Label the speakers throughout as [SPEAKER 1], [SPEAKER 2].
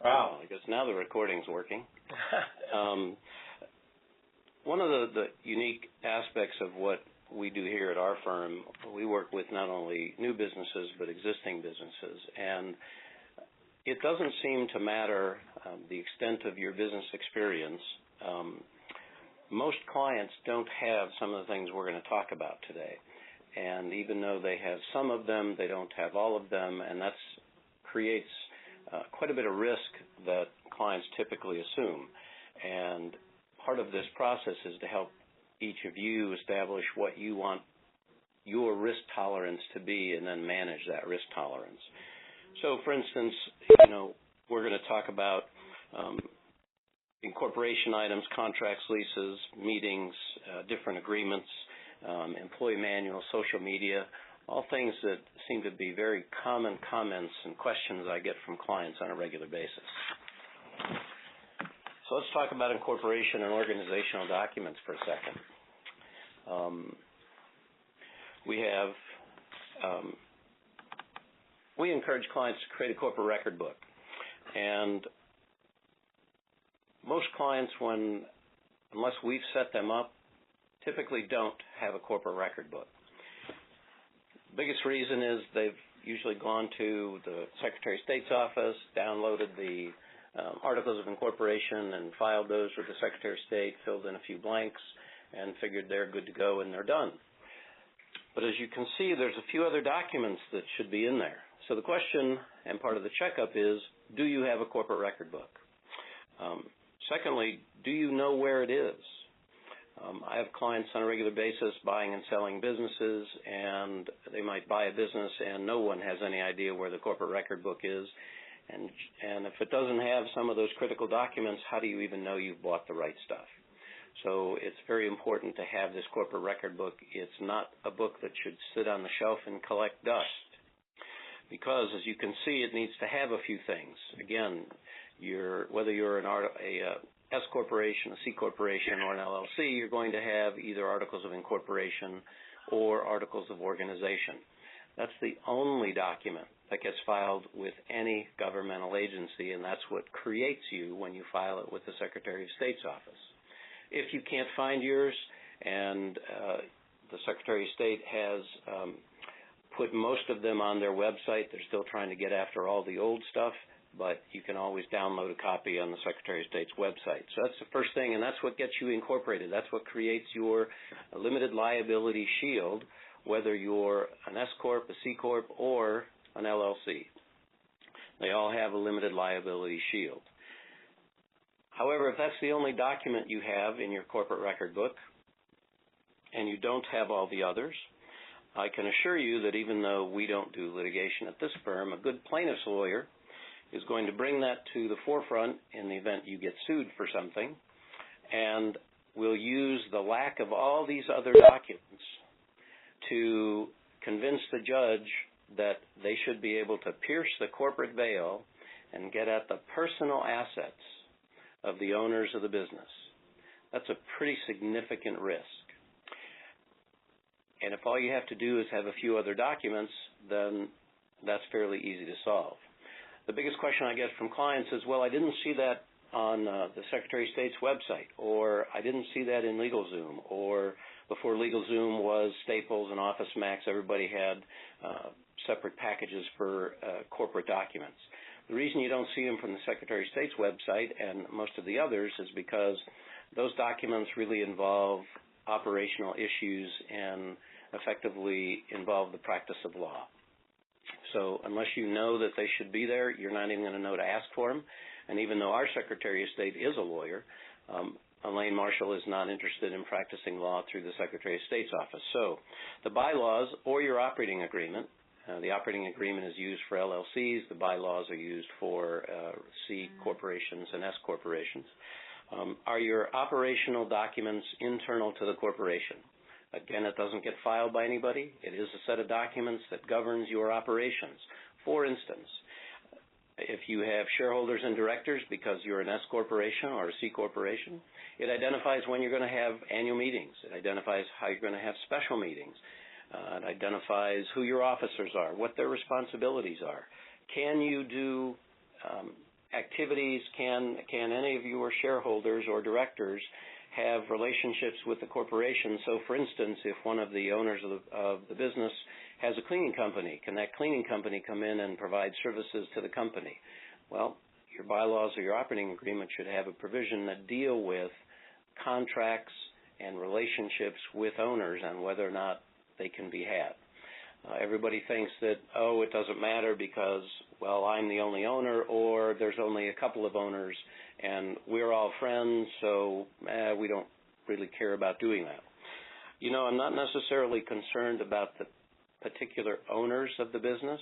[SPEAKER 1] Wow. I guess now the recording's working. One of the unique aspects of what we do here at our firm, we work with not only new businesses but existing businesses. And it doesn't seem to matter the extent of your business experience. Most clients don't have some of the things we're going to talk about today. And even though they have some of them, they don't have all of them, and that creates quite a bit of risk that clients typically assume. And part of this process is to help each of you establish what you want your risk tolerance to be and then manage that risk tolerance. So, for instance, we're going to talk about incorporation items, contracts, leases, meetings, different agreements, employee manual, social media, all things that seem to be very common comments and questions I get from clients on a regular basis. So let's talk about incorporation and organizational documents for a second. We encourage clients to create a corporate record book. And most clients, unless we've set them up, typically don't have a corporate record book. The biggest reason is they've usually gone to the Secretary of State's office, downloaded the articles of incorporation and filed those with the Secretary of State, filled in a few blanks, and figured they're good to go and they're done. But as you can see, there's a few other documents that should be in there. So the question and part of the checkup is, do you have a corporate record book? Secondly, do you know where it is? I have clients on a regular basis buying and selling businesses, and they might buy a business and no one has any idea where the corporate record book is. And if it doesn't have some of those critical documents, how do you even know you've bought the right stuff? So it's very important to have this corporate record book. It's not a book that should sit on the shelf and collect dust, because as you can see, it needs to have a few things. Again, whether you're a S corporation, a C corporation, or an LLC, you're going to have either articles of incorporation or articles of organization. That's the only document that gets filed with any governmental agency, and that's what creates you when you file it with the Secretary of State's office. If you can't find yours, and the Secretary of State has put most of them on their website, they're still trying to get after all the old stuff, but you can always download a copy on the Secretary of State's website. So that's the first thing, and that's what gets you incorporated. That's what creates your limited liability shield, whether you're an S Corp, a C Corp, or an LLC. They all have a limited liability shield. However, if that's the only document you have in your corporate record book and you don't have all the others, I can assure you that even though we don't do litigation at this firm, a good plaintiff's lawyer is going to bring that to the forefront in the event you get sued for something, and will use the lack of all these other documents to convince the judge that they should be able to pierce the corporate veil and get at the personal assets of the owners of the business. That's a pretty significant risk. And if all you have to do is have a few other documents, then that's fairly easy to solve. The biggest question I get from clients is, well, I didn't see that on the Secretary of State's website, or I didn't see that in LegalZoom, or before LegalZoom was Staples and OfficeMax, everybody had separate packages for corporate documents. The reason you don't see them from the Secretary of State's website and most of the others is because those documents really involve operational issues and effectively involve the practice of law. So unless you know that they should be there, you're not even going to know to ask for them. And even though our Secretary of State is a lawyer, Elaine Marshall is not interested in practicing law through the Secretary of State's office. So the bylaws or your operating agreement, the operating agreement is used for LLCs. The bylaws are used for C corporations and S corporations. Are your operational documents internal to the corporation? Again, it doesn't get filed by anybody. It is a set of documents that governs your operations. For instance, if you have shareholders and directors because you're an S corporation or a C corporation, it identifies when you're going to have annual meetings. It identifies how you're going to have special meetings. It identifies who your officers are, what their responsibilities are. Can you do activities can any of your shareholders or directors have relationships with the corporation? So, for instance, if one of the owners of the business has a cleaning company, can that cleaning company come in and provide services to the company? Well, your bylaws or your operating agreement should have a provision that deal with contracts and relationships with owners and whether or not they can be had. Everybody thinks that, it doesn't matter because, well, I'm the only owner, or there's only a couple of owners and we're all friends, so we don't really care about doing that. I'm not necessarily concerned about the particular owners of the business.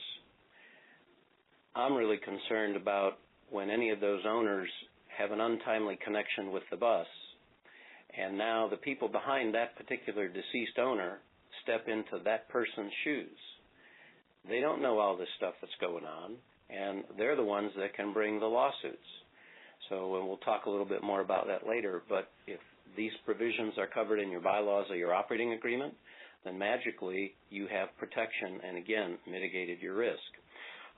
[SPEAKER 1] I'm really concerned about when any of those owners have an untimely connection with the bus, and now the people behind that particular deceased owner step into that person's shoes. They don't know all this stuff that's going on, and they're the ones that can bring the lawsuits. So, and we'll talk a little bit more about that later, but if these provisions are covered in your bylaws or your operating agreement, then magically you have protection and, again, mitigated your risk.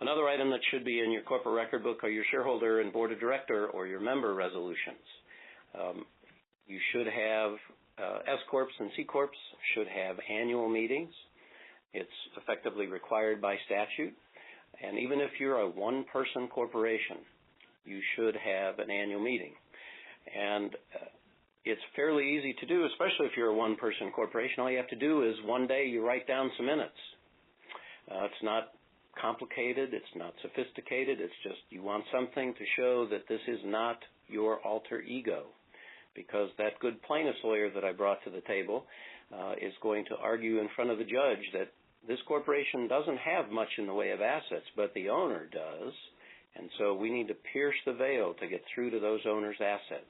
[SPEAKER 1] Another item that should be in your corporate record book are your shareholder and board of director or your member resolutions. You should have S Corps and C Corps should have annual meetings. It's effectively required by statute. And even if you're a one-person corporation, you should have an annual meeting. And it's fairly easy to do, especially if you're a one-person corporation. All you have to do is one day you write down some minutes. It's not complicated. It's not sophisticated. It's just you want something to show that this is not your alter ego, because that good plaintiff's lawyer that I brought to the table is going to argue in front of the judge that this corporation doesn't have much in the way of assets, but the owner does, and so we need to pierce the veil to get through to those owners' assets.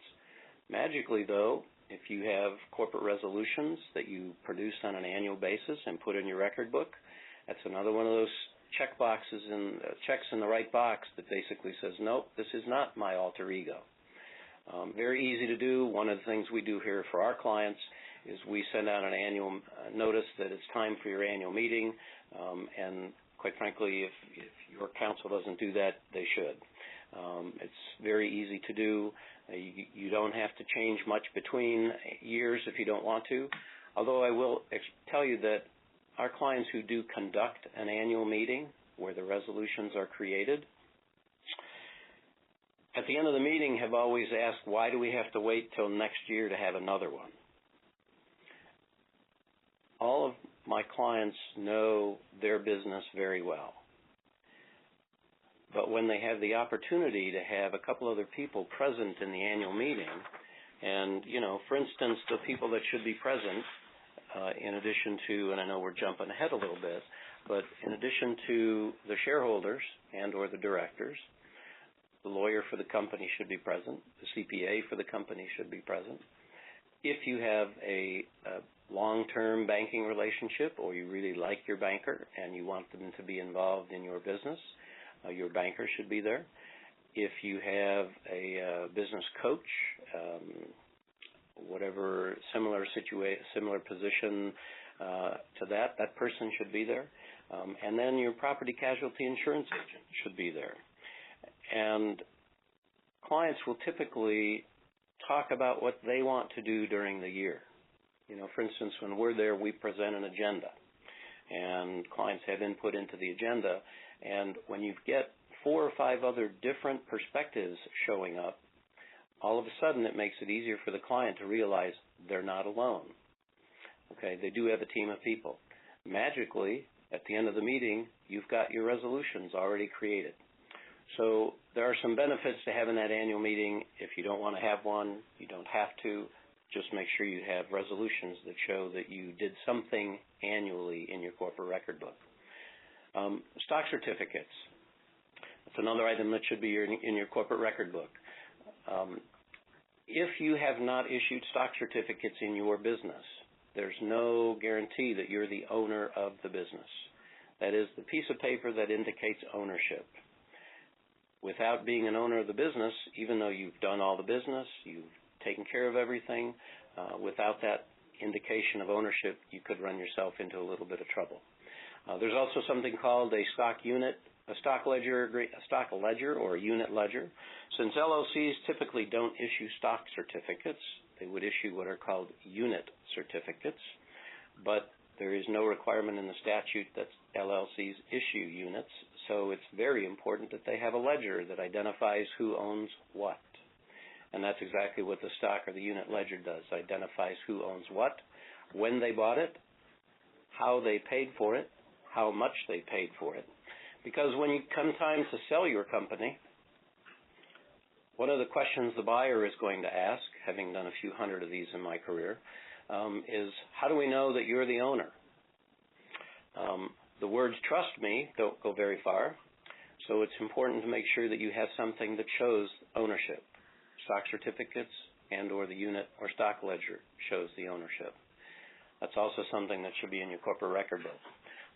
[SPEAKER 1] Magically, though, if you have corporate resolutions that you produce on an annual basis and put in your record book, that's another one of those check boxes and checks in the right box that basically says, nope, this is not my alter ego. Very easy to do. One of the things we do here for our clients is we send out an annual notice that it's time for your annual meeting, and quite frankly, if your counsel doesn't do that, they should. It's very easy to do. You don't have to change much between years if you don't want to, although I will tell you that our clients who do conduct an annual meeting where the resolutions are created, at the end of the meeting have always asked, why do we have to wait till next year to have another one? All of my clients know their business very well. But when they have the opportunity to have a couple other people present in the annual meeting, and, for instance, the people that should be present, in addition to, and I know we're jumping ahead a little bit, but in addition to the shareholders and or the directors, the lawyer for the company should be present. The CPA for the company should be present. If you have a long-term banking relationship or you really like your banker and you want them to be involved in your business, your banker should be there. If you have a business coach, whatever similar position to that person should be there. And then your property casualty insurance agent should be there. And clients will typically talk about what they want to do during the year. For instance, when we're there, we present an agenda, and clients have input into the agenda. And when you get 4 or 5 other different perspectives showing up, all of a sudden it makes it easier for the client to realize they're not alone. Okay, they do have a team of people. Magically, at the end of the meeting, you've got your resolutions already created. So there are some benefits to having that annual meeting. If you don't want to have one, you don't have to. Just make sure you have resolutions that show that you did something annually in your corporate record book. Stock certificates. That's another item that should be in your corporate record book. If you have not issued stock certificates in your business, there's no guarantee that you're the owner of the business. That is the piece of paper that indicates ownership. Without being an owner of the business, even though you've done all the business, you've taken care of everything, without that indication of ownership, you could run yourself into a little bit of trouble. There's also something called a stock unit a stock ledger or a unit ledger. Since LLCs typically don't issue stock certificates, they would issue what are called unit certificates, but there is no requirement in the statute that LLCs issue units, so it's very important that they have a ledger that identifies who owns what. And that's exactly what the stock or the unit ledger does, identifies who owns what, when they bought it, how they paid for it, how much they paid for it. Because when you come time to sell your company, one of the questions the buyer is going to ask, having done a few hundred of these in my career, is how do we know that you're the owner? The words trust me don't go very far, so it's important to make sure that you have something that shows ownership. Stock certificates and or the unit or stock ledger shows the ownership. That's also something that should be in your corporate record book.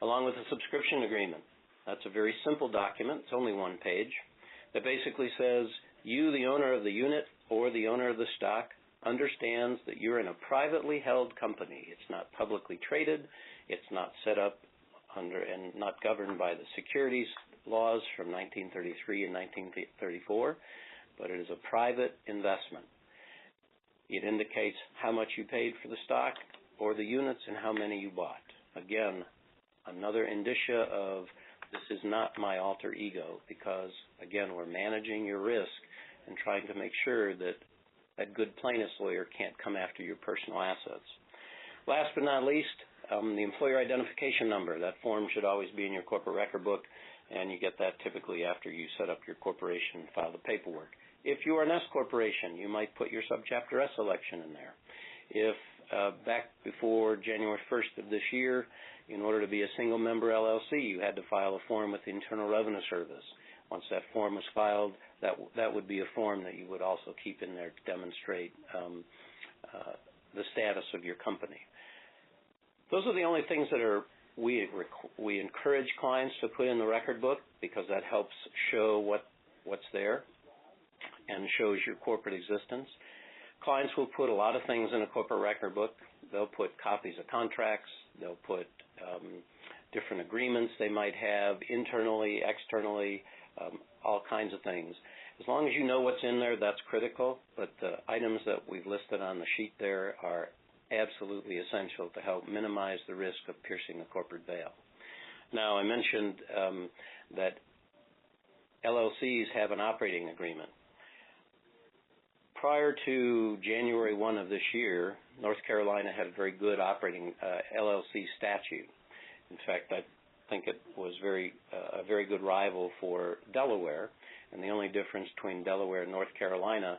[SPEAKER 1] Along with a subscription agreement. That's a very simple document. It's only one page that basically says you, the owner of the unit or the owner of the stock, understands that you're in a privately held company. It's not publicly traded. It's not set up under and not governed by the securities laws from 1933 and 1934, but it is a private investment. It indicates how much you paid for the stock or the units and how many you bought. Again, another indicia of this is not my alter ego because, again, we're managing your risk and trying to make sure that that good plaintiff's lawyer can't come after your personal assets. Last but not least, the employer identification number. That form should always be in your corporate record book, and you get that typically after you set up your corporation and file the paperwork. If you are an S corporation, you might put your subchapter S election in there. If back before January 1st of this year, in order to be a single member LLC, you had to file a form with the Internal Revenue Service. Once that form was filed, that would be a form that you would also keep in there to demonstrate the status of your company. Those are the only things that we encourage clients to put in the record book because that helps show what's there and shows your corporate existence. Clients will put a lot of things in a corporate record book. They'll put copies of contracts. They'll put different agreements they might have internally, externally, all kinds of things. As long as you know what's in there, that's critical, but the items that we've listed on the sheet there are absolutely essential to help minimize the risk of piercing the corporate veil. Now, I mentioned that LLCs have an operating agreement. Prior to January 1 of this year, North Carolina had a very good operating LLC statute. In fact, I think it was a very good rival for Delaware, and the only difference between Delaware and North Carolina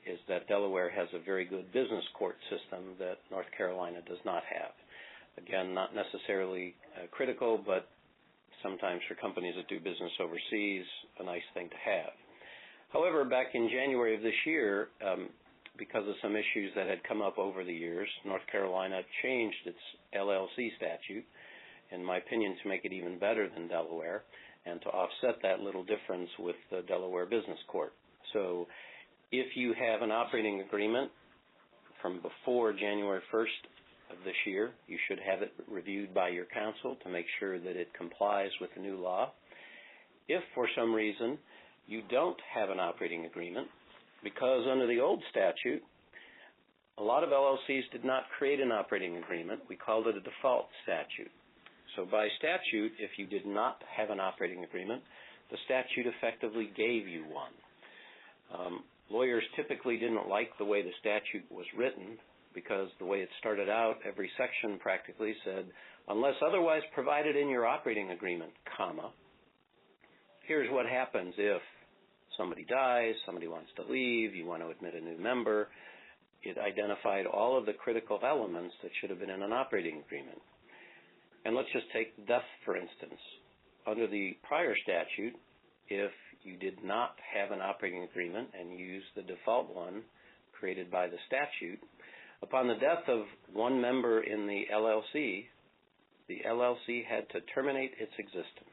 [SPEAKER 1] is that Delaware has a very good business court system that North Carolina does not have. Again, not necessarily critical, but sometimes for companies that do business overseas, a nice thing to have. However, back in January of this year, because of some issues that had come up over the years, North Carolina changed its LLC statute, in my opinion, to make it even better than Delaware and to offset that little difference with the Delaware Business Court. So if you have an operating agreement from before January 1st of this year, you should have it reviewed by your counsel to make sure that it complies with the new law. If for some reason you don't have an operating agreement, because under the old statute, a lot of LLCs did not create an operating agreement. We called it a default statute. So by statute, if you did not have an operating agreement, the statute effectively gave you one. Lawyers typically didn't like the way the statute was written because the way it started out, every section practically said, unless otherwise provided in your operating agreement, comma, here's what happens if somebody dies, somebody wants to leave, you want to admit a new member. It identified all of the critical elements that should have been in an operating agreement. And let's just take death, for instance. Under the prior statute, if you did not have an operating agreement and used the default one created by the statute, upon the death of one member in the LLC had to terminate its existence.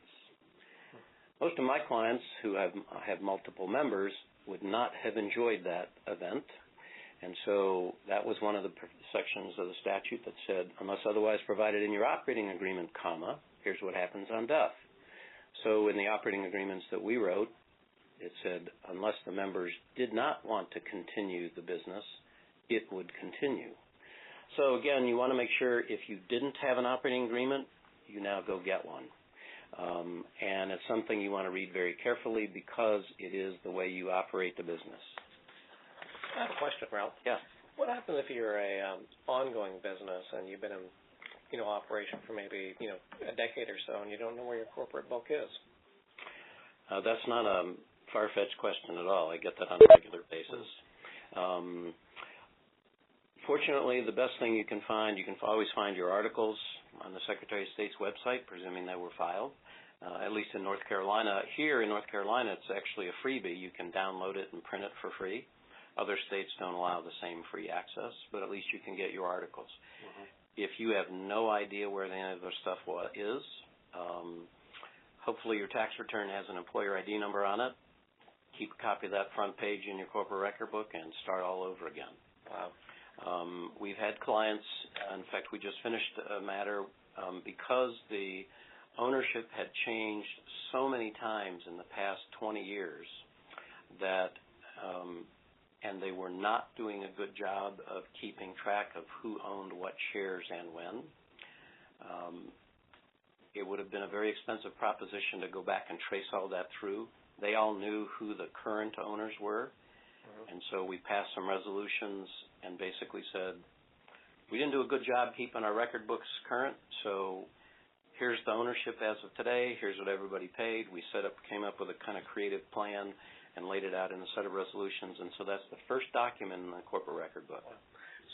[SPEAKER 1] Most of my clients who have multiple members would not have enjoyed that event, and so that was one of the sections of the statute that said, unless otherwise provided in your operating agreement, comma, here's what happens on death. So in the operating agreements that we wrote, it said unless the members did not want to continue the business, it would continue. So again, you want to make sure if you didn't have an operating agreement, you now go get one. And it's something you want to read very carefully because it is the way you operate the business.
[SPEAKER 2] I have a question, Ralph.
[SPEAKER 1] Yeah.
[SPEAKER 2] What happens if you're a ongoing business and you've been in operation for maybe a decade or so and you don't know where your corporate book is?
[SPEAKER 1] That's not a far-fetched question at all. I get that on a regular basis. Fortunately, the best thing you can always find your articles on the Secretary of State's website, presuming they were filed, at least in North Carolina. Here in North Carolina, it's actually a freebie. You can download it and print it for free. Other states don't allow the same free access, but at least you can get your articles. Mm-hmm. If you have no idea where any of the stuff is, hopefully your tax return has an employer ID number on it. Keep a copy of that front page in your corporate record book and start all over again.
[SPEAKER 2] Wow.
[SPEAKER 1] We've had clients, in fact, we just finished a matter because the ownership had changed so many times in the past 20 years that, and they were not doing a good job of keeping track of who owned what shares and when. It would have been a very expensive proposition to go back and trace all that through. They all knew who the current owners were. And so we passed some resolutions and basically said, we didn't do a good job keeping our record books current, so here's the ownership as of today, here's what everybody paid. We came up with a kind of creative plan and laid it out in a set of resolutions, and so that's the first document in the corporate record book.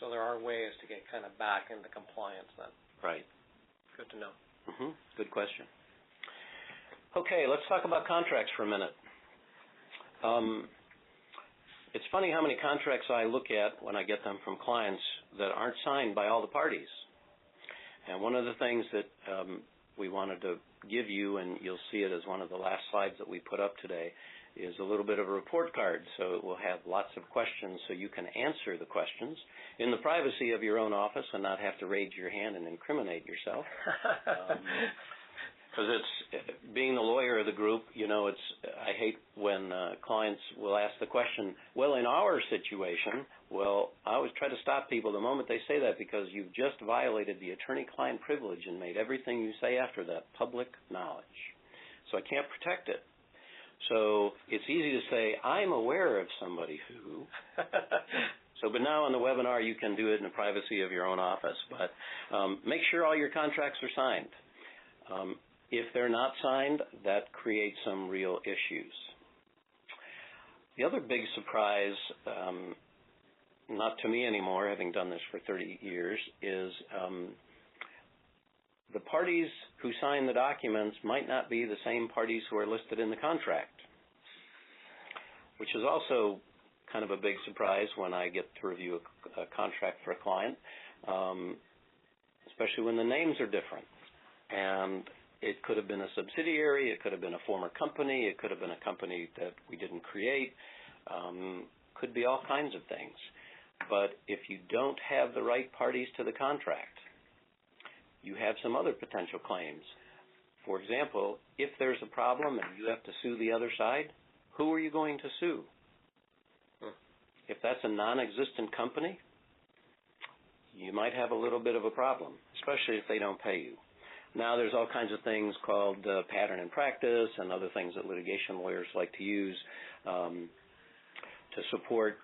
[SPEAKER 2] So there are ways to get kind of back into compliance then.
[SPEAKER 1] Right.
[SPEAKER 2] Good to know.
[SPEAKER 1] Mm-hmm. Good question. Okay, let's talk about contracts for a minute. It's funny how many contracts I look at when I get them from clients that aren't signed by all the parties. And one of the things that we wanted to give you, and you'll see it as one of the last slides that we put up today, is a little bit of a report card. So it will have lots of questions so you can answer the questions in the privacy of your own office and not have to raise your hand and incriminate yourself. Because it's being the lawyer of the group, I hate when clients will ask the question, well, in our situation, I always try to stop people the moment they say that because you've just violated the attorney-client privilege and made everything you say after that public knowledge. So I can't protect it. So it's easy to say, I'm aware of somebody who. But now on the webinar, you can do it in the privacy of your own office. But make sure all your contracts are signed. If they're not signed, that creates some real issues. The other big surprise, not to me anymore, having done this for 30 years, is the parties who sign the documents might not be the same parties who are listed in the contract, which is also kind of a big surprise when I get to review a contract for a client, especially when the names are different. And it could have been a subsidiary, it could have been a former company, it could have been a company that we didn't create, could be all kinds of things. But if you don't have the right parties to the contract, you have some other potential claims. For example, if there's a problem and you have to sue the other side, who are you going to sue? If that's a non-existent company, you might have a little bit of a problem, especially if they don't pay you. Now there's all kinds of things called pattern and practice and other things that litigation lawyers like to use to support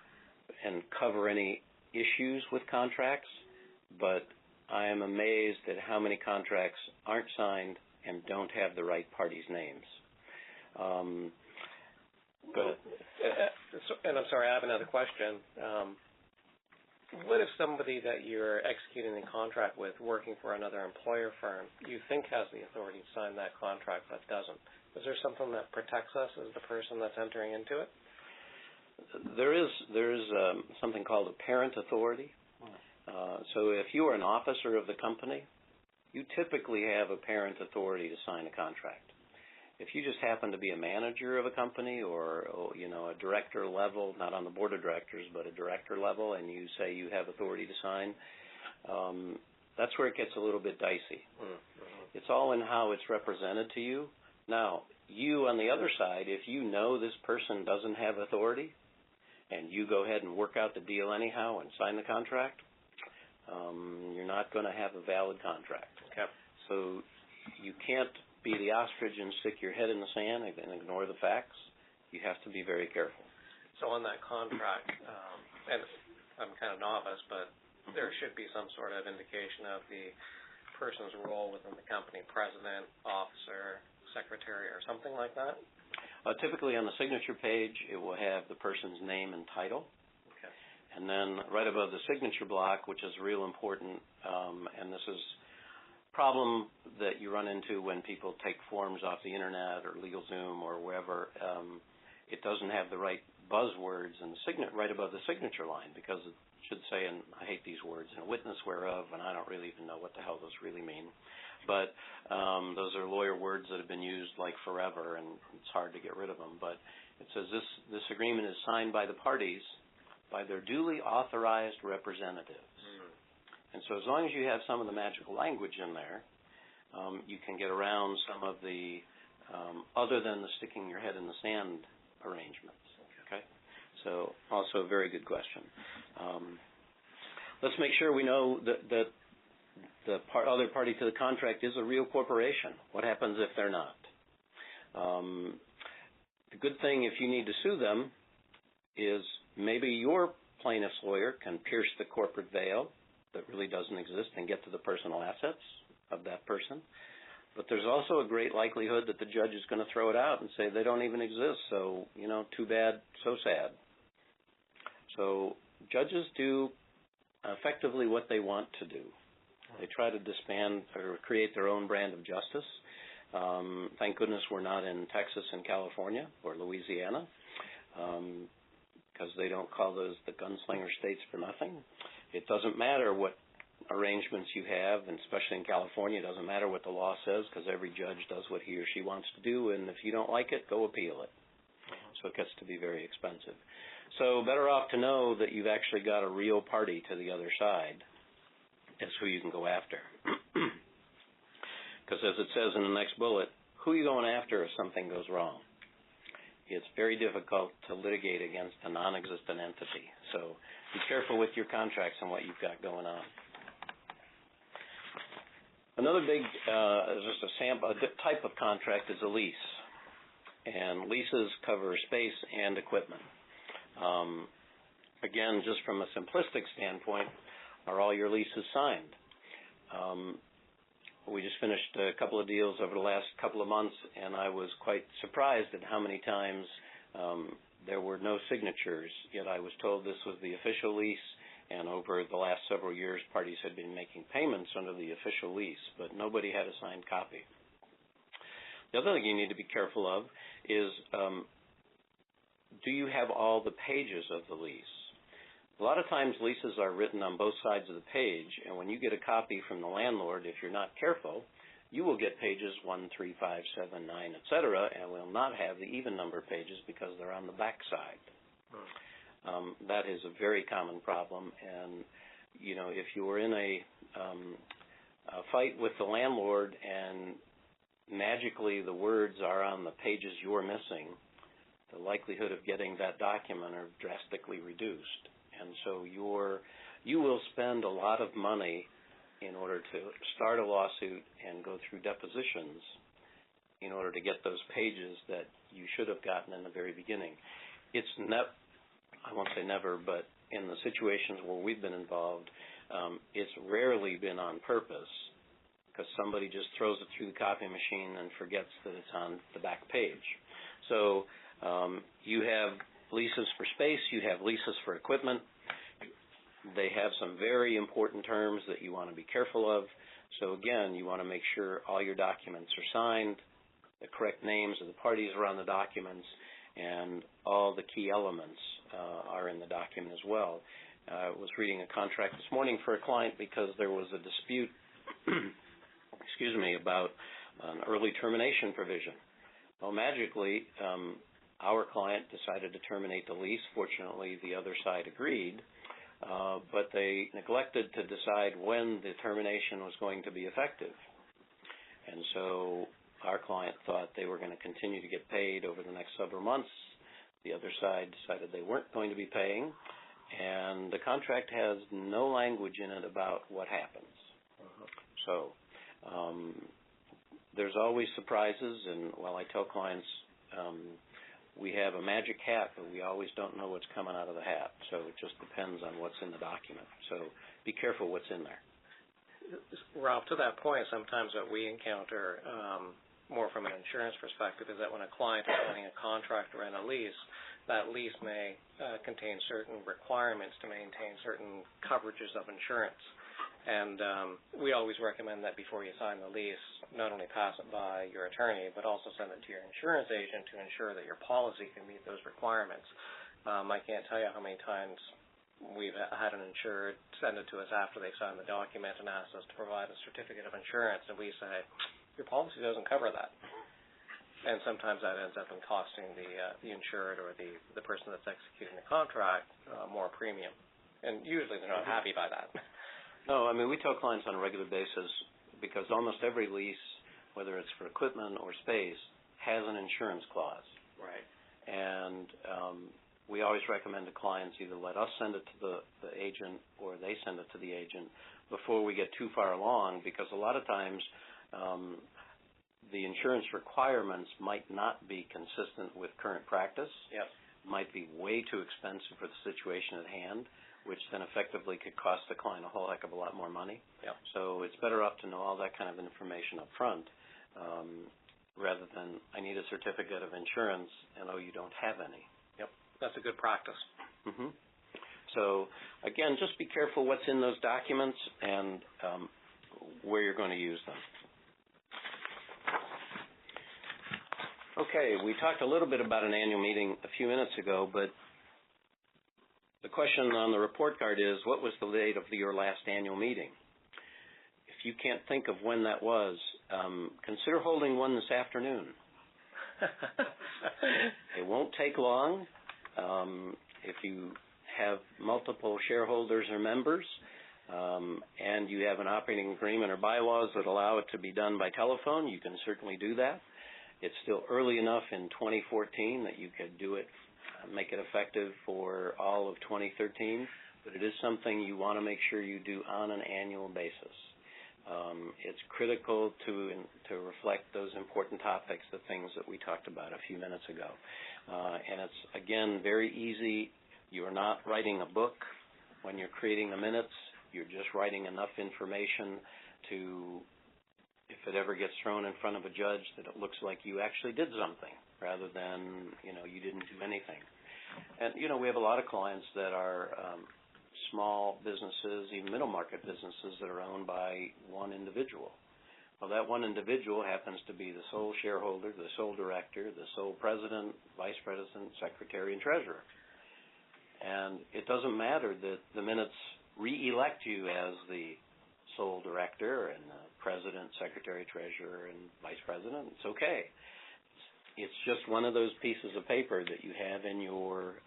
[SPEAKER 1] and cover any issues with contracts, but I am amazed at how many contracts aren't signed and don't have the right parties' names.
[SPEAKER 2] And I'm sorry, I have another question. What if somebody that you're executing a contract with, working for another employer firm, you think has the authority to sign that contract but doesn't? Is there something that protects us as the person that's entering into it?
[SPEAKER 1] There is something called a parent authority. So if you are an officer of the company, you typically have a parent authority to sign a contract. If you just happen to be a manager of a company or a director level, not on the board of directors, but a director level, and you say you have authority to sign, that's where it gets a little bit dicey. Mm-hmm. It's all in how it's represented to you, Now, you on the other side, if you know this person doesn't have authority and you go ahead and work out the deal anyhow and sign the contract, you're not going to have a valid contract.
[SPEAKER 2] Okay.
[SPEAKER 1] So you can't be the ostrich and stick your head in the sand and ignore the facts. You have to be very careful.
[SPEAKER 2] So on that contract, and I'm kind of novice, but there should be some sort of indication of the person's role within the company, president, officer, secretary, or something like that?
[SPEAKER 1] Typically on the signature page, it will have the person's name and title.
[SPEAKER 2] Okay.
[SPEAKER 1] And then right above the signature block, which is real important, and this is a problem that you run into when people take forms off the internet or LegalZoom or wherever, it doesn't have the right buzzwords and right above the signature line, because it should say, and I hate these words, and a witness whereof, and I don't really even know what the hell those really mean. But those are lawyer words that have been used like forever, and it's hard to get rid of them. But it says this agreement is signed by the parties by their duly authorized representatives. And so as long as you have some of the magical language in there, you can get around some of the other than the sticking your head in the sand arrangements. Okay? So also a very good question. Let's make sure we know that the other party to the contract is a real corporation. What happens if they're not? The good thing, if you need to sue them, is maybe your plaintiff's lawyer can pierce the corporate veil that really doesn't exist and get to the personal assets of that person. But there's also a great likelihood that the judge is going to throw it out and say they don't even exist, so, too bad, so sad. So judges do effectively what they want to do. They try to disband or create their own brand of justice. Thank goodness we're not in Texas and California or Louisiana, because they don't call those the gunslinger states for nothing. It doesn't matter what arrangements you have, and especially in California, it doesn't matter what the law says, because every judge does what he or she wants to do, and if you don't like it, go appeal it. So it gets to be very expensive. So better off to know that you've actually got a real party to the other side as who you can go after. Because as it says in the next bullet, who are you going after if something goes wrong? It's very difficult to litigate against a non-existent entity. So be careful with your contracts and what you've got going on. Another big, just a sample, a type of contract is a lease. And leases cover space and equipment. Again, just from a simplistic standpoint, are all your leases signed? We just finished a couple of deals over the last couple of months, and I was quite surprised at how many times there were no signatures, yet I was told this was the official lease, and over the last several years, parties had been making payments under the official lease, but nobody had a signed copy. The other thing you need to be careful of is, do you have all the pages of the lease? A lot of times leases are written on both sides of the page, and when you get a copy from the landlord, if you're not careful, you will get pages 1, 3, 5, 7, 9, etc., and will not have the even number of pages because they're on the back side. That is a very common problem, and if you were in a fight with the landlord and magically the words are on the pages you're missing, the likelihood of getting that document are drastically reduced. And so you will spend a lot of money in order to start a lawsuit and go through depositions in order to get those pages that you should have gotten in the very beginning. It's I won't say never, but in the situations where we've been involved, it's rarely been on purpose, because somebody just throws it through the copy machine and forgets that it's on the back page. So you have leases for space, you have leases for equipment. They have some very important terms that you want to be careful of. So again, you want to make sure all your documents are signed, the correct names of the parties are on the documents, and all the key elements are in the document as well. I was reading a contract this morning for a client because there was a dispute about an early termination provision. Well, magically, our client decided to terminate the lease. Fortunately, the other side agreed, but they neglected to decide when the termination was going to be effective. And so our client thought they were going to continue to get paid over the next several months. The other side decided they weren't going to be paying, and the contract has no language in it about what happens. So there's always surprises, and while I tell clients we have a magic hat, but we always don't know what's coming out of the hat. So it just depends on what's in the document. So be careful what's in there.
[SPEAKER 2] Ralph, to that point, sometimes what we encounter more from an insurance perspective is that when a client is signing a contract or in a lease, that lease may contain certain requirements to maintain certain coverages of insurance. And we always recommend that before you sign the lease, not only pass it by your attorney, but also send it to your insurance agent to ensure that your policy can meet those requirements. I can't tell you how many times we've had an insured send it to us after they've signed the document and asked us to provide a certificate of insurance, and we say, your policy doesn't cover that. And sometimes that ends up in costing the insured or the person that's executing the contract more premium. And usually they're not happy by that.
[SPEAKER 1] No, I mean, we tell clients on a regular basis because almost every lease, whether it's for equipment or space, has an insurance clause.
[SPEAKER 2] Right.
[SPEAKER 1] And we always recommend to clients either let us send it to the agent or they send it to the agent before we get too far along, because a lot of times the insurance requirements might not be consistent with current practice.
[SPEAKER 2] Yep.
[SPEAKER 1] Might be way too expensive for the situation at hand, which then effectively could cost the client a whole heck of a lot more money.
[SPEAKER 2] Yep.
[SPEAKER 1] So it's better off to know all that kind of information up front rather than I need a certificate of insurance and, oh, you don't have any.
[SPEAKER 2] Yep, that's a good practice.
[SPEAKER 1] Mm-hmm. So, again, just be careful what's in those documents and where you're going to use them. Okay, we talked a little bit about an annual meeting a few minutes ago, but the question on the report card is, what was the date of your last annual meeting? If you can't think of when that was, consider holding one this afternoon. It won't take long. If you have multiple shareholders or members and you have an operating agreement or bylaws that allow it to be done by telephone, you can certainly do that. It's still early enough in 2014 that you could do it, make it effective for all of 2013, but it is something you want to make sure you do on an annual basis. It's critical to reflect those important topics, the things that we talked about a few minutes ago. And it's, again, very easy. You're not writing a book when you're creating the minutes. You're just writing enough information to, if it ever gets thrown in front of a judge, that it looks like you actually did something rather than, you didn't do anything. And, we have a lot of clients that are small businesses, even middle market businesses that are owned by one individual. Well, that one individual happens to be the sole shareholder, the sole director, the sole president, vice president, secretary, and treasurer. And it doesn't matter that the minutes re-elect you as the sole director and the president, secretary, treasurer, and vice president. It's okay. It's just one of those pieces of paper that you have in your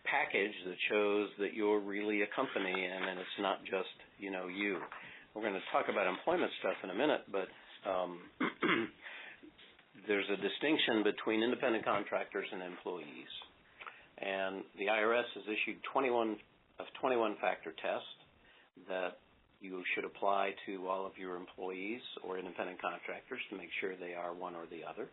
[SPEAKER 1] package that shows that you're really a company and it's not just, you. We're going to talk about employment stuff in a minute, but there's a distinction between independent contractors and employees. And the IRS has issued 21-factor test that you should apply to all of your employees or independent contractors to make sure they are one or the other.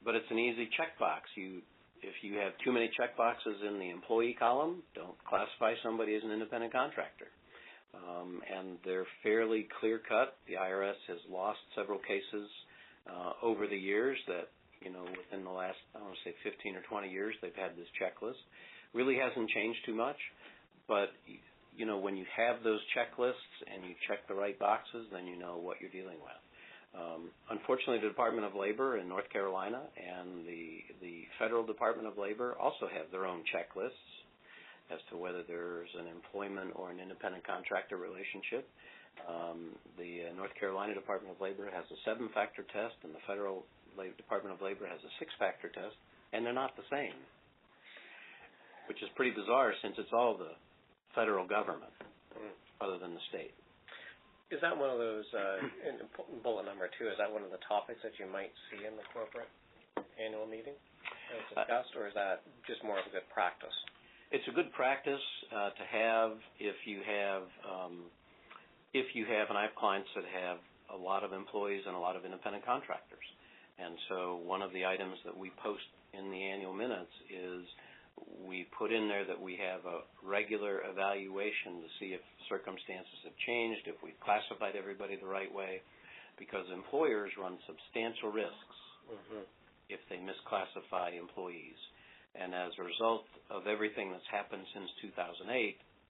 [SPEAKER 1] But it's an easy checkbox. If you have too many checkboxes in the employee column, don't classify somebody as an independent contractor. And they're fairly clear-cut. The IRS has lost several cases over the years that, within the last, 15 or 20 years, they've had this checklist. Really hasn't changed too much, but when you have those checklists and you check the right boxes, then you know what you're dealing with. Unfortunately, the Department of Labor in North Carolina and the Federal Department of Labor also have their own checklists as to whether there's an employment or an independent contractor relationship. The North Carolina Department of Labor has a 7-factor test, and the Federal Department of Labor has a 6-factor test, and they're not the same, which is pretty bizarre since it's all the federal government other than the state.
[SPEAKER 2] Is that one of those, in bullet number 2, is that one of the topics that you might see in the corporate annual meeting as discussed, or is that just more of a good practice?
[SPEAKER 1] It's a good practice to have if you have, and I have clients that have a lot of employees and a lot of independent contractors. And so one of the items that we post in the annual minutes is we put in there that we have a regular evaluation to see if circumstances have changed, if we've classified everybody the right way, because employers run substantial risks if they misclassify employees. And as a result of everything that's happened since 2008,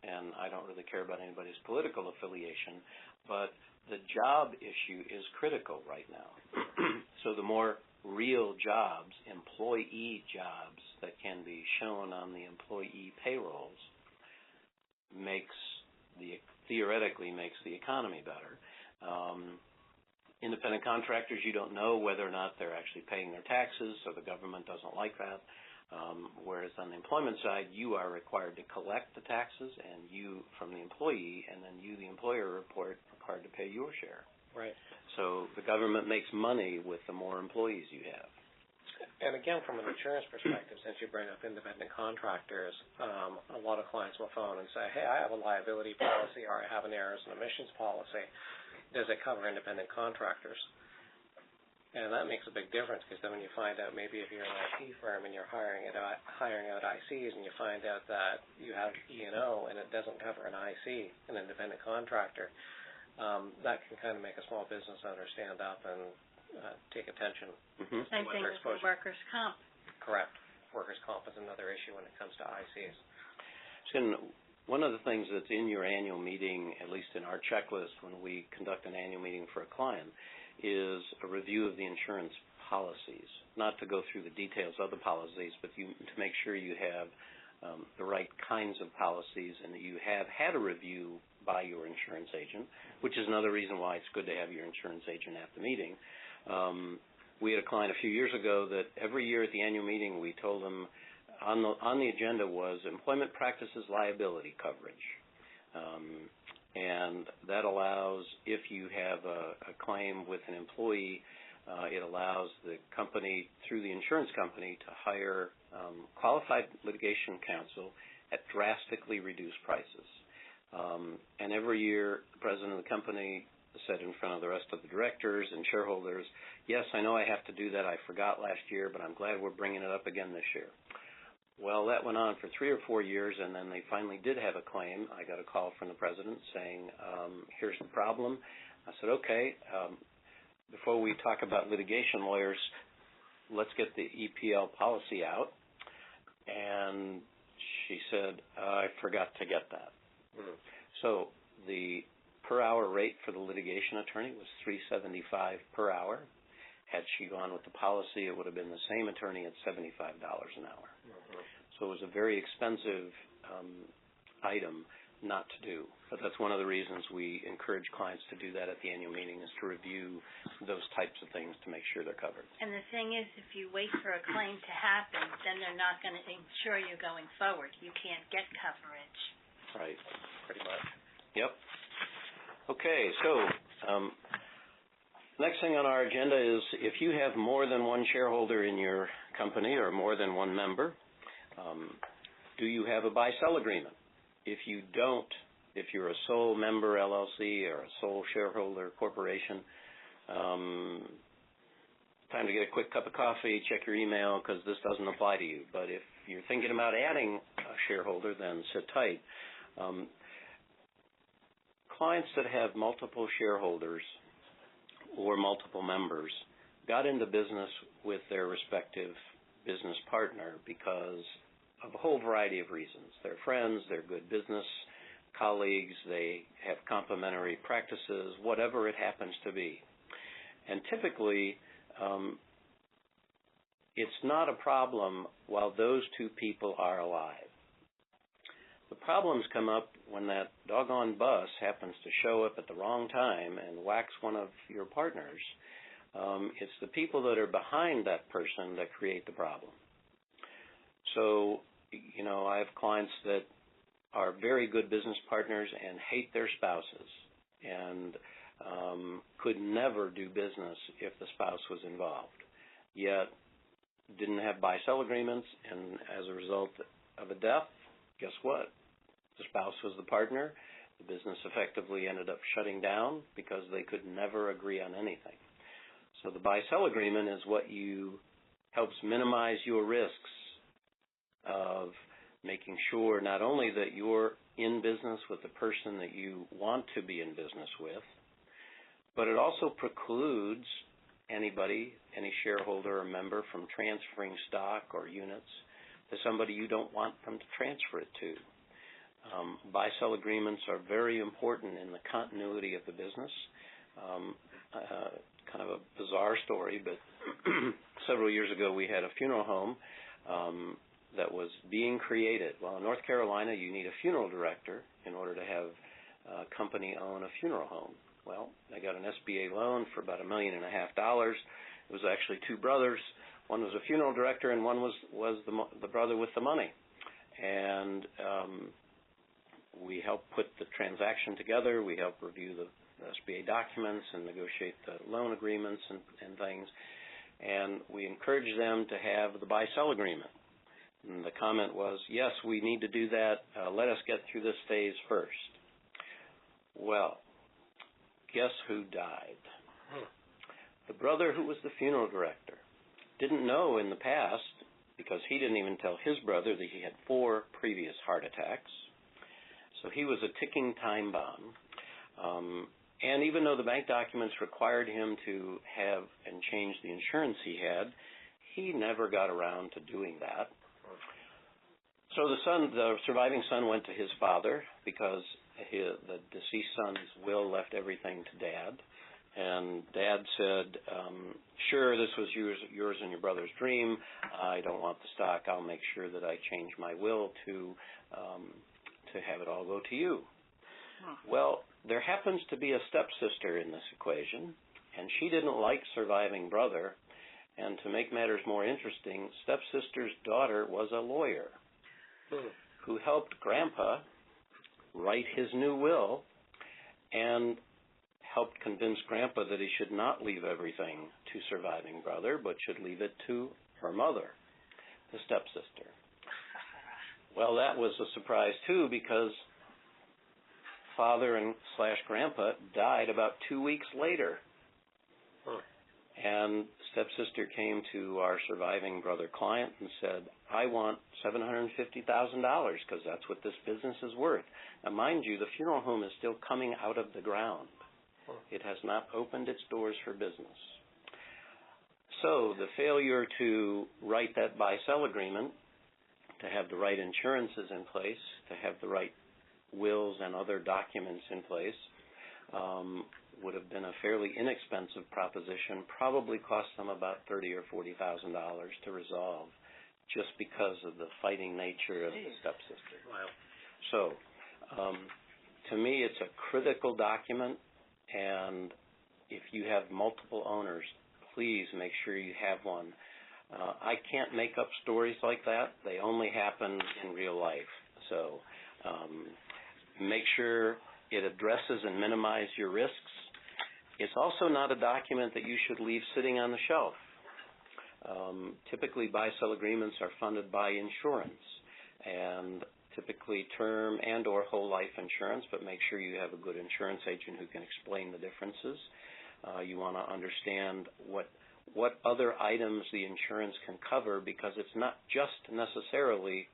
[SPEAKER 1] and I don't really care about anybody's political affiliation, but the job issue is critical right now. So the more real jobs, employee jobs that can be shown on the employee payrolls theoretically makes the economy better. Independent contractors, you don't know whether or not they're actually paying their taxes, so the government doesn't like that. Whereas on the employment side, you are required to collect the taxes, and you from the employee, and then you, the employer, required to pay your share.
[SPEAKER 2] Right.
[SPEAKER 1] So the government makes money with the more employees you have.
[SPEAKER 2] And again, from an insurance perspective, since you bring up independent contractors, a lot of clients will phone and say, hey, I have a liability policy or I have an errors and omissions policy. Does it cover independent contractors? And that makes a big difference, because then when you find out, maybe if you're an IT firm and you're hiring out ICs, and you find out that you have E&O and it doesn't cover an IC, an independent contractor, that can kind of make a small business owner stand up and take attention.
[SPEAKER 3] Same thing with the workers' comp.
[SPEAKER 2] Correct. Workers' comp is another issue when it comes to ICs.
[SPEAKER 1] So one of the things that's in your annual meeting, at least in our checklist when we conduct an annual meeting for a client, is a review of the insurance policies. Not to go through the details of the policies, but to make sure you have the right kinds of policies and that you have had a review by your insurance agent, which is another reason why it's good to have your insurance agent at the meeting. We had a client a few years ago that every year at the annual meeting we told them on the agenda was employment practices liability coverage. And that allows, if you have a claim with an employee, it allows the company, through the insurance company, to hire qualified litigation counsel at drastically reduced prices. And every year, the president of the company said in front of the rest of the directors and shareholders, yes, I know I have to do that. I forgot last year, but I'm glad we're bringing it up again this year. Well, that went on for 3 or 4 years, and then they finally did have a claim. I got a call from the president saying, here's the problem. I said, okay, before we talk about litigation lawyers, let's get the EPL policy out. And she said, I forgot to get that. So the per-hour rate for the litigation attorney was $375 per hour. Had she gone with the policy, it would have been the same attorney at $75 an hour. So it was a very expensive item not to do. But that's one of the reasons we encourage clients to do that at the annual meeting, is to review those types of things to make sure they're covered.
[SPEAKER 3] And the thing is, if you wait for a claim to happen, then they're not going to insure you going forward. You can't get coverage.
[SPEAKER 1] Right.
[SPEAKER 2] Pretty much.
[SPEAKER 1] Yep. Okay, so next thing on our agenda is, if you have more than one shareholder in your company or more than one member, do you have a buy-sell agreement? If you don't, if you're a sole member LLC or a sole shareholder corporation, time to get a quick cup of coffee, check your email, because this doesn't apply to you. But if you're thinking about adding a shareholder, then sit tight. Clients that have multiple shareholders or multiple members got into business with their respective business partner because of a whole variety of reasons. They're friends, they're good business colleagues, they have complementary practices, whatever it happens to be. And typically, it's not a problem while those two people are alive. The problems come up when that doggone bus happens to show up at the wrong time and whacks one of your partners. It's the people that are behind that person that create the problem. So, I have clients that are very good business partners and hate their spouses. and could never do business if the spouse was involved. Yet didn't have buy-sell agreements, and as a result of a death, guess what? The spouse was the partner. The business effectively ended up shutting down because they could never agree on anything. So the buy-sell agreement is what helps minimize your risks of making sure not only that you're in business with the person that you want to be in business with, but it also precludes anybody, any shareholder or member, from transferring stock or units to somebody you don't want them to transfer it to. Buy-sell agreements are very important in the continuity of the business. Kind of a bizarre story, but several years ago we had a funeral home that was being created. Well, in North Carolina, you need a funeral director in order to have a company own a funeral home. Well, I got an SBA loan for about $1.5 million. It was actually two brothers. One was a funeral director, and one was the brother with the money. And we helped put the transaction together. We helped review the SBA documents and negotiate the loan agreements and things. And we encouraged them to have the buy-sell agreement. And the comment was, yes, we need to do that. Let us get through this phase first. Well, guess who died? The brother who was the funeral director didn't know in the past, because he didn't even tell his brother that he had 4 previous heart attacks. So he was a ticking time bomb. And even though the bank documents required him to have and change the insurance he had, he never got around to doing that. So the surviving son went to his father because the deceased son's will left everything to Dad. And Dad said, sure, this was yours and your brother's dream. I don't want the stock. I'll make sure that I change my will to have it all go to you. Well, there happens to be a stepsister in this equation, and she didn't like surviving brother. And to make matters more interesting, stepsister's daughter was a lawyer who helped Grandpa write his new will and helped convince Grandpa that he should not leave everything to surviving brother, but should leave it to her mother, the stepsister. Well, that was a surprise, too, because father and / Grandpa died about 2 weeks later. And stepsister came to our surviving brother client and said, I want $750,000 because that's what this business is worth. Now, mind you, the funeral home is still coming out of the ground. It has not opened its doors for business. So the failure to write that buy-sell agreement, to have the right insurances in place, to have the right wills and other documents in place, would have been a fairly inexpensive proposition, probably cost them about $30,000 or $40,000 to resolve, just because of the fighting nature of the stepsister.
[SPEAKER 2] Wow.
[SPEAKER 1] So, to me, it's a critical document, and if you have multiple owners, please make sure you have one. I can't make up stories like that. They only happen in real life. So, make sure it addresses and minimizes your risks. It's also not a document that you should leave sitting on the shelf. Typically, buy-sell agreements are funded by insurance, and typically term and or whole life insurance, but make sure you have a good insurance agent who can explain the differences. You want to understand what other items the insurance can cover, because it's not just necessarily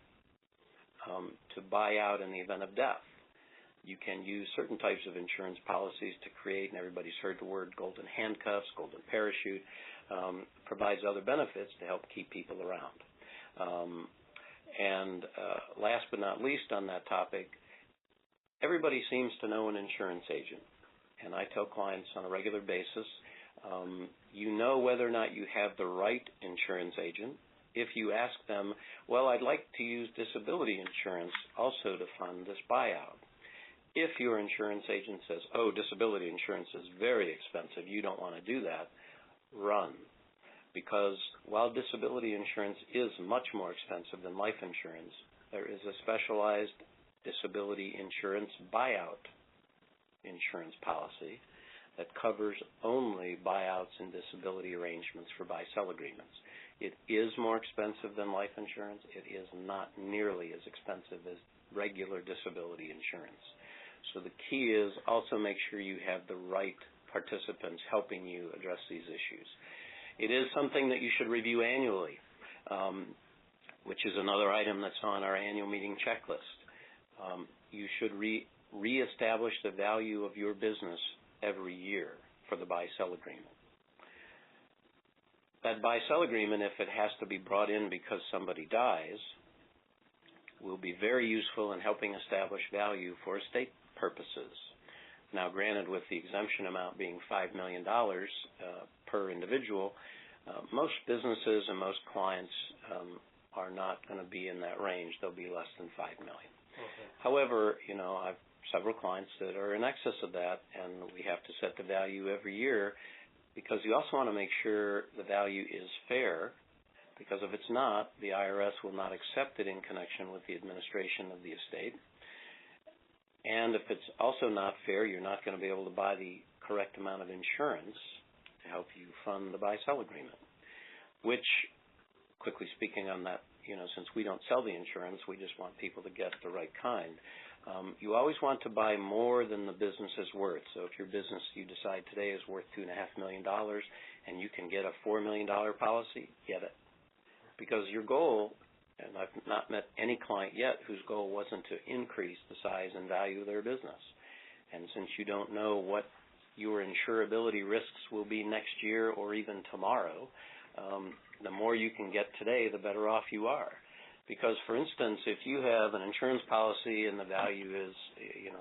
[SPEAKER 1] to buy out in the event of death. You can use certain types of insurance policies to create, and everybody's heard the word golden handcuffs, golden parachute, provides other benefits to help keep people around. And last but not least on that topic, everybody seems to know an insurance agent. And I tell clients on a regular basis, you know whether or not you have the right insurance agent if you ask them, well, I'd like to use disability insurance also to fund this buyout. If your insurance agent says, oh, disability insurance is very expensive, you don't want to do that, run. Because while disability insurance is much more expensive than life insurance, there is a specialized disability insurance buyout insurance policy that covers only buyouts and disability arrangements for buy-sell agreements. It is more expensive than life insurance. It is not nearly as expensive as regular disability insurance. So the key is also make sure you have the right participants helping you address these issues. It is something that you should review annually, which is another item that's on our annual meeting checklist. You should reestablish the value of your business every year for the buy-sell agreement. That buy-sell agreement, if it has to be brought in because somebody dies, will be very useful in helping establish value for estate purposes. Now, granted, with the exemption amount being $5 million per individual, most businesses and most clients are not going to be in that range. They'll be less than $5 million.
[SPEAKER 2] Okay.
[SPEAKER 1] However, I've several clients that are in excess of that, and we have to set the value every year because you also want to make sure the value is fair, because if it's not, the IRS will not accept it in connection with the administration of the estate. And if it's also not fair, you're not going to be able to buy the correct amount of insurance to help you fund the buy-sell agreement, which, quickly speaking on that, since we don't sell the insurance, we just want people to get the right kind. You always want to buy more than the business is worth. So if your business, you decide today, is worth $2.5 million and you can get a $4 million policy, get it. Because your goal, and I've not met any client yet whose goal wasn't to increase the size and value of their business. And since you don't know what your insurability risks will be next year or even tomorrow, the more you can get today, the better off you are. Because, for instance, if you have an insurance policy and the value is,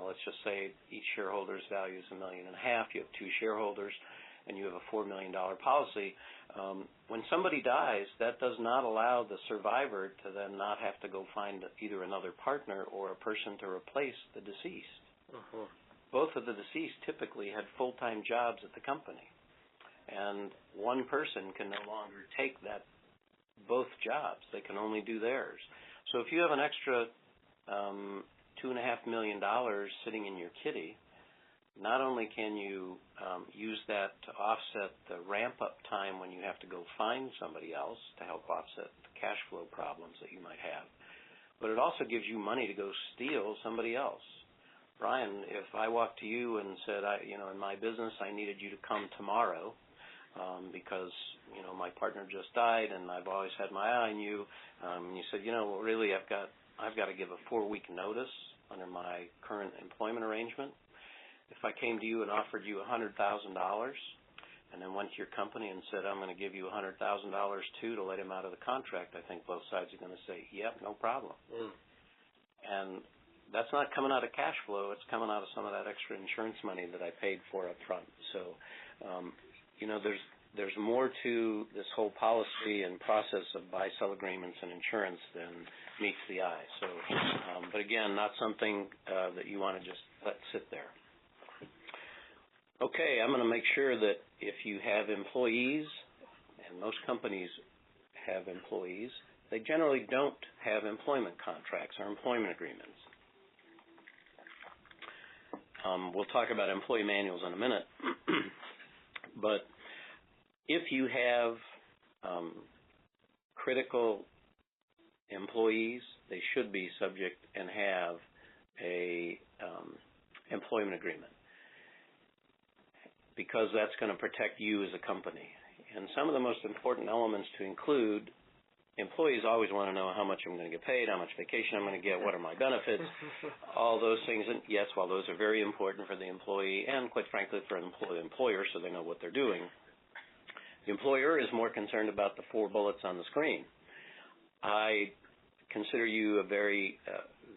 [SPEAKER 1] let's just say each shareholder's value is $1.5 million, you have two shareholders, and you have a $4 million policy, when somebody dies, that does not allow the survivor to then not have to go find either another partner or a person to replace the deceased.
[SPEAKER 2] Uh-huh.
[SPEAKER 1] Both of the deceased typically had full-time jobs at the company, and one person can no longer take both jobs. They can only do theirs. So if you have an extra $2.5 million sitting in your kitty, not only can you use that to offset the ramp-up time when you have to go find somebody else to help offset the cash flow problems that you might have, but it also gives you money to go steal somebody else. Brian, if I walked to you and said, in my business I needed you to come tomorrow because, my partner just died and I've always had my eye on you, and you said, really I've got to give a 4-week notice under my current employment arrangement. If I came to you and offered you $100,000 and then went to your company and said, I'm going to give you $100,000 too to let him out of the contract, I think both sides are going to say, yep, no problem.
[SPEAKER 2] Mm.
[SPEAKER 1] And that's not coming out of cash flow. It's coming out of some of that extra insurance money that I paid for up front. So, there's more to this whole policy and process of buy-sell agreements and insurance than meets the eye. So, but again, not something that you want to just let sit there. Okay, I'm going to make sure that if you have employees, and most companies have employees, they generally don't have employment contracts or employment agreements. We'll talk about employee manuals in a minute, but if you have critical employees, they should be subject and have a employment agreement, because that's going to protect you as a company. And some of the most important elements to include, employees always want to know how much I'm going to get paid, how much vacation I'm going to get, what are my benefits, all those things. And yes, while those are very important for the employee and, quite frankly, for an employer so they know what they're doing, the employer is more concerned about the 4 bullets on the screen. I consider you a very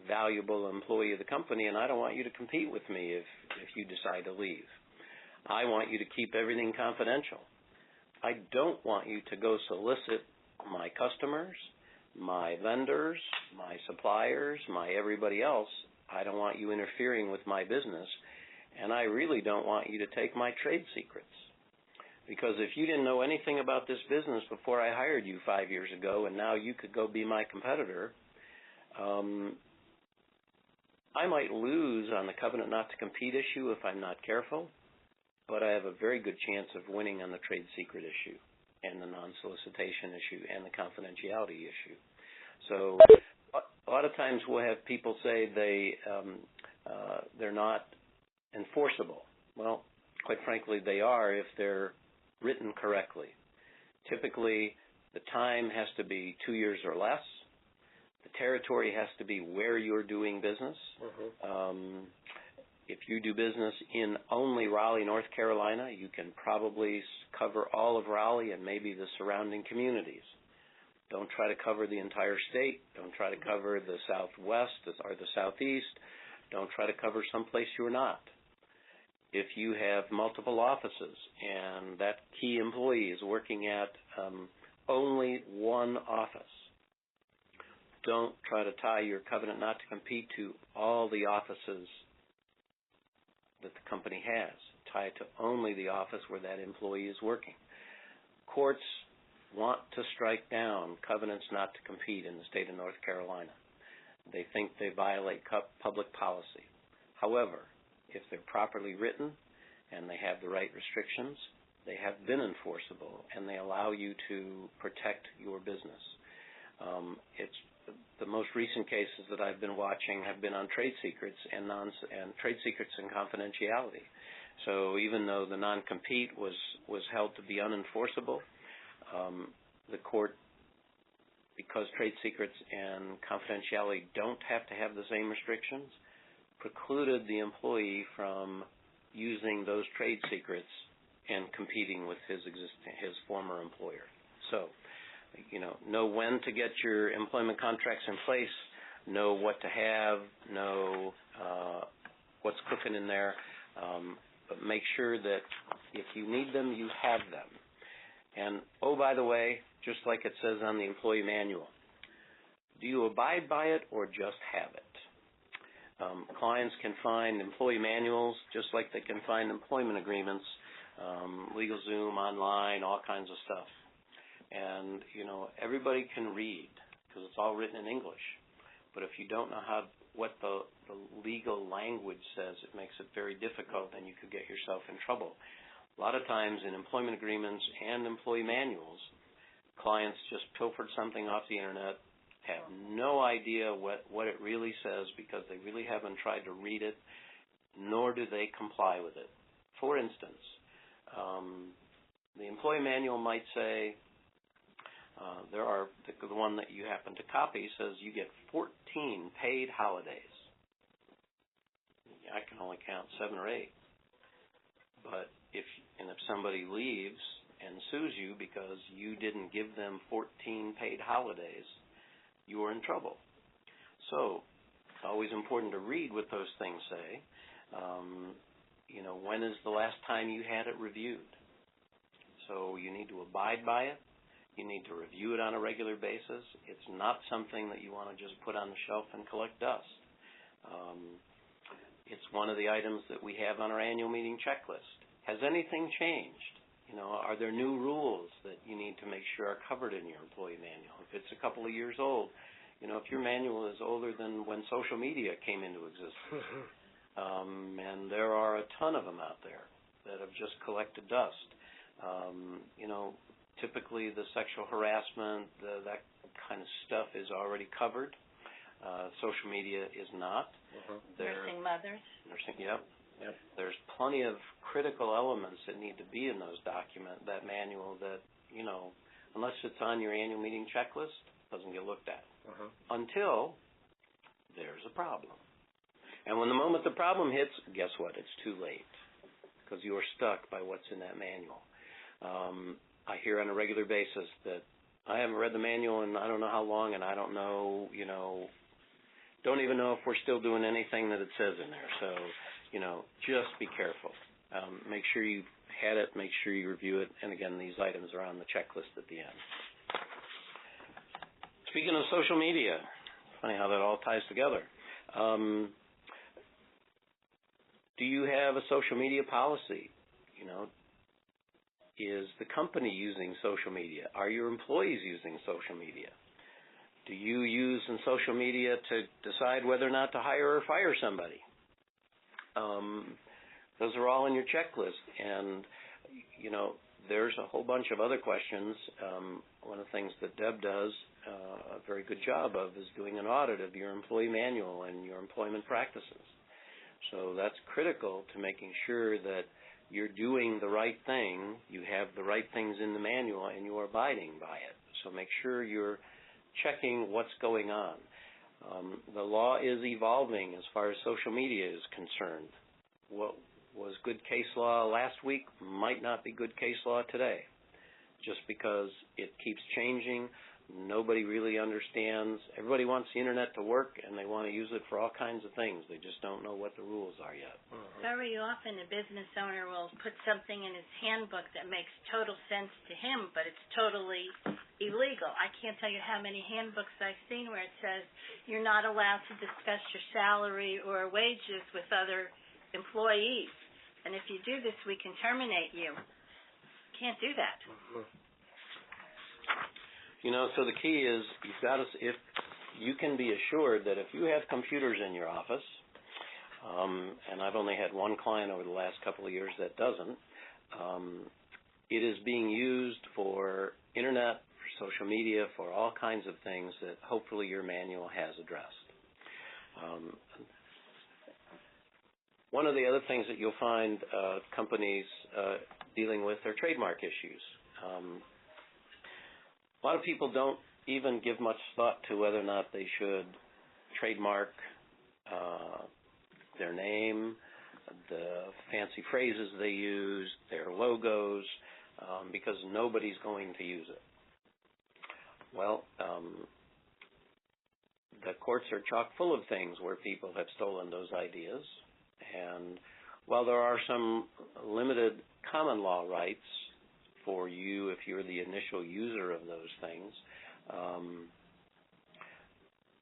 [SPEAKER 1] valuable employee of the company, and I don't want you to compete with me if you decide to leave. I want you to keep everything confidential. I don't want you to go solicit my customers, my vendors, my suppliers, my everybody else. I don't want you interfering with my business, and I really don't want you to take my trade secrets. Because if you didn't know anything about this business before I hired you 5 years ago, and now you could go be my competitor, I might lose on the covenant not to compete issue if I'm not careful, but I have a very good chance of winning on the trade secret issue and the non-solicitation issue and the confidentiality issue. So a lot of times we'll have people say they're not enforceable. Well, quite frankly, they are if they're written correctly. Typically, the time has to be 2 years or less. The territory has to be where you're doing business. If you do business in only Raleigh, North Carolina, you can probably cover all of Raleigh and maybe the surrounding communities. Don't try to cover the entire state. Don't try to cover the Southwest or the Southeast. Don't try to cover someplace you're not. If you have multiple offices and that key employee is working at only one office, don't try to tie your covenant not to compete to all the offices that the company has. Tie it to only the office where that employee is working. Courts want to strike down covenants not to compete in the state of North Carolina. They think they violate public policy. However, if they're properly written and they have the right restrictions, they have been enforceable and they allow you to protect your business. It's the most recent cases that I've been watching have been on trade secrets and trade secrets and confidentiality. So even though the non-compete was held to be unenforceable, the court, because trade secrets and confidentiality don't have to have the same restrictions, precluded the employee from using those trade secrets and competing with his former employer. So, know when to get your employment contracts in place, know what to have, know what's cooking in there, but make sure that if you need them, you have them. And, oh, by the way, just like it says on the employee manual, do you abide by it or just have it? Clients can find employee manuals just like they can find employment agreements, LegalZoom, online, all kinds of stuff. And, everybody can read because it's all written in English. But if you don't know what the legal language says, it makes it very difficult and you could get yourself in trouble. A lot of times in employment agreements and employee manuals, clients just pilfered something off the Internet, have no idea what it really says because they really haven't tried to read it, nor do they comply with it. For instance, the employee manual might say, the one that you happen to copy says you get 14 paid holidays. I can only count 7 or 8. But if somebody leaves and sues you because you didn't give them 14 paid holidays, you are in trouble. So it's always important to read what those things say. When is the last time you had it reviewed? So you need to abide by it. You need to review it on a regular basis. It's not something that you want to just put on the shelf and collect dust. It's one of the items that we have on our annual meeting checklist. Has anything changed? Are there new rules that you need to make sure are covered in your employee manual? If it's a couple of years old, if your manual is older than when social media came into existence, and there are a ton of them out there that have just collected dust. Typically the sexual harassment, that kind of stuff is already covered. Social media is not.
[SPEAKER 3] Nursing mothers.
[SPEAKER 1] Yep. There's plenty of critical elements that need to be in that manual that, unless it's on your annual meeting checklist, doesn't get looked at. Until there's a problem. And when the moment the problem hits, guess what? It's too late because you are stuck by what's in that manual. I hear on a regular basis that I haven't read the manual in I don't know how long, and I don't know, don't even know if we're still doing anything that it says in there. So, just be careful. Make sure you've had it. Make sure you review it. And, again, these items are on the checklist at the end. Speaking of social media, funny how that all ties together. Do you have a social media policy? Is the company using social media? Are your employees using social media? Do you use in social media to decide whether or not to hire or fire somebody? Those are all in your checklist. And, you know, there's a whole bunch of other questions. One of the things that Deb does a very good job of is doing an audit of your employee manual and your employment practices. So that's critical to making sure that you're doing the right thing, you have the right things in the manual, and you are abiding by it. So make sure you're checking what's going on. The law is evolving as far as social media is concerned. What was good case law last week might not be good case law today, just because it keeps changing. Nobody really understands. Everybody wants the Internet to work, and they want to use it for all kinds of things. They just don't know what the rules are yet.
[SPEAKER 3] Very often a business owner will put something in his handbook that makes total sense to him, but it's totally illegal. I can't tell you how many handbooks I've seen where it says you're not allowed to discuss your salary or wages with other employees. And if you do this, we can terminate you. Can't do that.
[SPEAKER 1] You know, so the key is you've got to, if you can be assured that if you have computers in your office, and I've only had one client over the last couple of years that doesn't, it is being used for Internet, for social media, for all kinds of things that hopefully your manual has addressed. One of the other things that you'll find companies dealing with are trademark issues. A lot of people don't even give much thought to whether or not they should trademark their name, the fancy phrases they use, their logos, because nobody's going to use it. Well, the courts are chock full of things where people have stolen those ideas, and while there are some limited common law rights for you if you're the initial user of those things,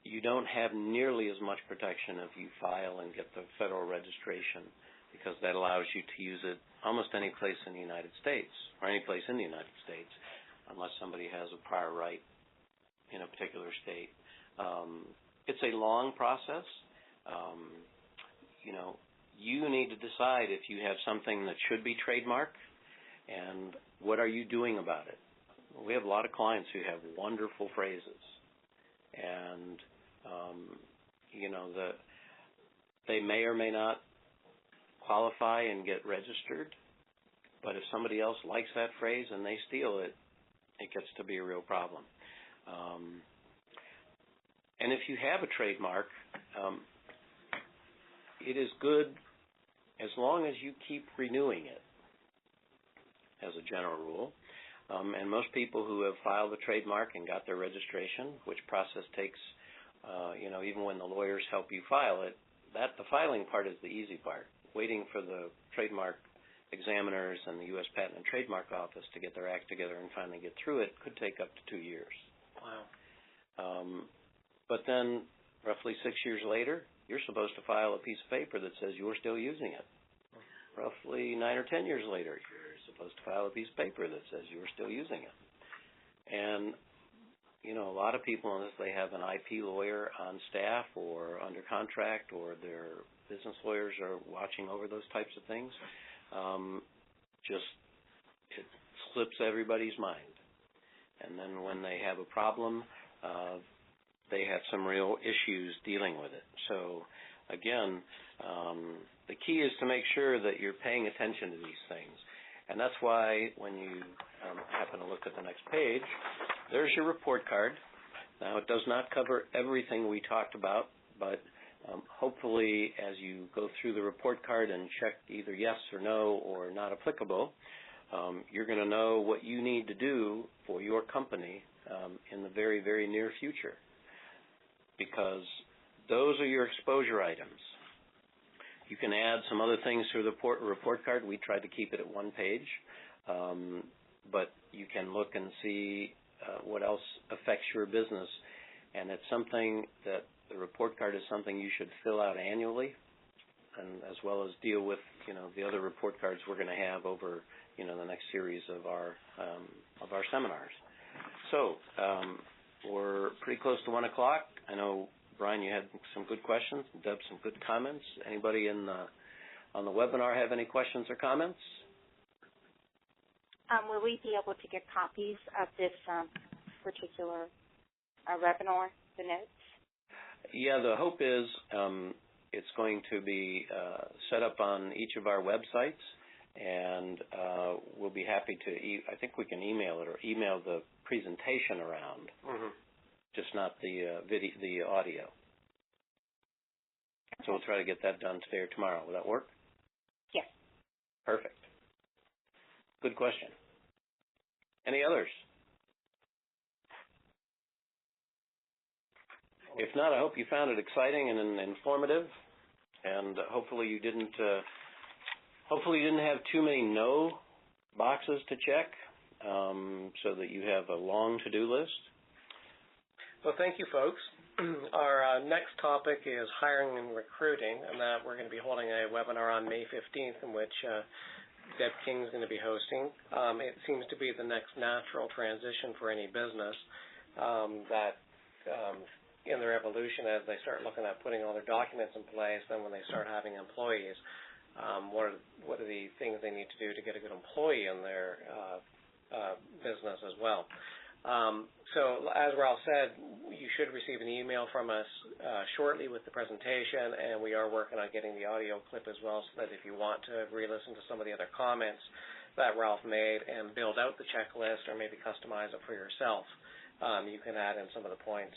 [SPEAKER 1] you don't have nearly as much protection if you file and get the federal registration, because that allows you to use it almost any place in the United States, or any place in the United States, unless somebody has a prior right in a particular state. It's a long process. You know, you need to decide if you have something that should be trademarked, and what are you doing about it? We have a lot of clients who have wonderful phrases, and you know, they may or may not qualify and get registered, but if somebody else likes that phrase and they steal it, it gets to be a real problem. And if you have a trademark, it is good as long as you keep renewing it, as a general rule. And most people who have filed a trademark and got their registration, which process takes, you know, even when the lawyers help you file it, the filing part is the easy part. Waiting for the trademark examiners and the U.S. Patent and Trademark Office to get their act together and finally get through it could take up to 2 years.
[SPEAKER 2] Wow.
[SPEAKER 1] But then, roughly 6 years later, you're supposed to file a piece of paper that says you're still using it. Roughly 9 or 10 years later, you're supposed to file a piece of paper that says you're still using it. And, you know, a lot of people, unless they have an IP lawyer on staff or under contract, or their business lawyers are watching over those types of things, it slips everybody's mind. And then when they have a problem, they have some real issues dealing with it. So, again, the key is to make sure that you're paying attention to these things. And that's why when you happen to look at the next page, there's your report card. Now, it does not cover everything we talked about, but hopefully as you go through the report card and check either yes or no or not applicable, you're going to know what you need to do for your company in the very, very near future, because those are your exposure items. You can add some other things to the report card. We tried to keep it at one page, but you can look and see what else affects your business. And it's something that the report card is something you should fill out annually, and as well as deal with, you know, the other report cards we're going to have over, you know, the next series of our seminars. So we're pretty close to 1 o'clock. I know, Brian, you had some good questions, Deb, some good comments. Anybody on the webinar have any questions or comments?
[SPEAKER 4] Will we be able to get copies of this particular webinar, the notes?
[SPEAKER 1] Yeah, the hope is it's going to be set up on each of our websites, and we'll be happy to, I think we can email it or email the presentation around, just not the the audio. So we'll try to get that done today or tomorrow. Will that work?
[SPEAKER 4] Yes.
[SPEAKER 1] Perfect. Good question. Any others? If not, I hope you found it exciting and informative, and hopefully you didn't have too many no boxes to check, so that you have a long to-do list.
[SPEAKER 2] Well, thank you, folks. Our next topic is hiring and recruiting, and that we're going to be holding a webinar on May 15th in which Deb King is going to be hosting. It seems to be the next natural transition for any business that in their evolution as they start looking at putting all their documents in place, then when they start having employees, what are the things they need to do to get a good employee in their business as well. So as Ralph said, you should receive an email from us shortly with the presentation, and we are working on getting the audio clip as well, so that if you want to re-listen to some of the other comments that Ralph made and build out the checklist or maybe customize it for yourself, you can add in some of the points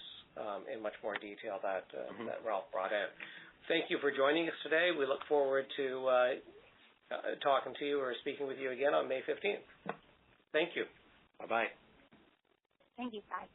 [SPEAKER 2] in much more detail that Ralph brought in. Thank you for joining us today. We look forward to talking to you or speaking with you again on May 15th. Thank you.
[SPEAKER 1] Bye-bye.
[SPEAKER 4] Thank you, guys.